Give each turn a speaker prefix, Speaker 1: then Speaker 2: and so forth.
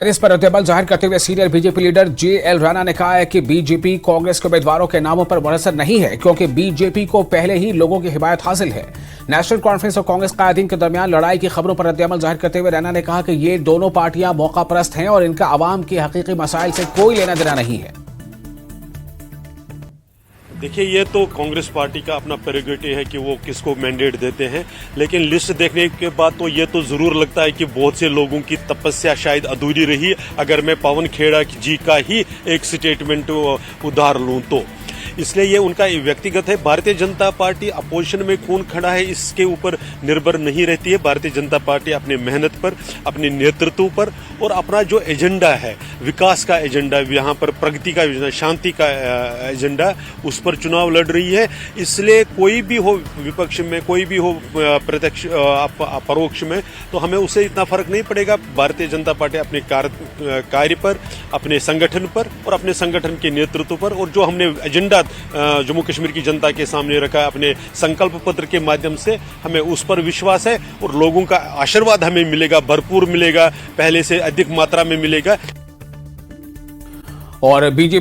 Speaker 1: इस पर रद्द-ए-अमल जाहिर करते हुए senior BJP leader JL Rana ने कहा है कि बीजेपी कांग्रेस के उम्मीदवारों के नामों पर मुनसर नहीं है, क्योंकि बीजेपी को पहले ही लोगों की हिमायत हासिल है। नेशनल कॉन्फ्रेंस और कांग्रेस कायदीन के दरमियान लड़ाई की खबरों पर रद्द-ए-अमल जाहिर करते हुए राणा ने कहा कि ये दोनों पार्टियां मौकापरस्त हैं और इनका अवाम की हकीकी मसाइल से कोई लेना देना नहीं है।
Speaker 2: देखिए, ये तो कांग्रेस पार्टी का अपना प्रेरोगेटिव है कि वो किसको मैंडेट देते हैं, लेकिन लिस्ट देखने के बाद तो ये तो जरूर लगता है कि बहुत से लोगों की तपस्या शायद अधूरी रही। अगर मैं पवन खेड़ा जी का ही एक स्टेटमेंट उधार लूं तो इसलिए ये उनका व्यक्तिगत है। भारतीय जनता पार्टी अपोजिशन में कौन खड़ा है इसके ऊपर निर्भर नहीं रहती है। भारतीय जनता पार्टी अपने मेहनत पर, अपने नेतृत्व पर और अपना जो एजेंडा है, विकास का एजेंडा, यहाँ पर प्रगति का एजेंडा, शांति का एजेंडा, उस पर चुनाव लड़ रही है। इसलिए कोई भी हो विपक्ष में, कोई भी हो प्रत्यक्ष परोक्ष में, तो हमें उससे इतना फर्क नहीं पड़ेगा। भारतीय जनता पार्टी अपने कार्य पर, अपने संगठन पर और अपने संगठन के नेतृत्व पर, और जो हमने एजेंडा जम्मू कश्मीर की जनता के सामने रखा अपने संकल्प पत्र के माध्यम से, हमें उस पर विश्वास है और लोगों का आशीर्वाद हमें मिलेगा, भरपूर मिलेगा, पहले से अधिक मात्रा में मिलेगा।
Speaker 1: और बीजेपी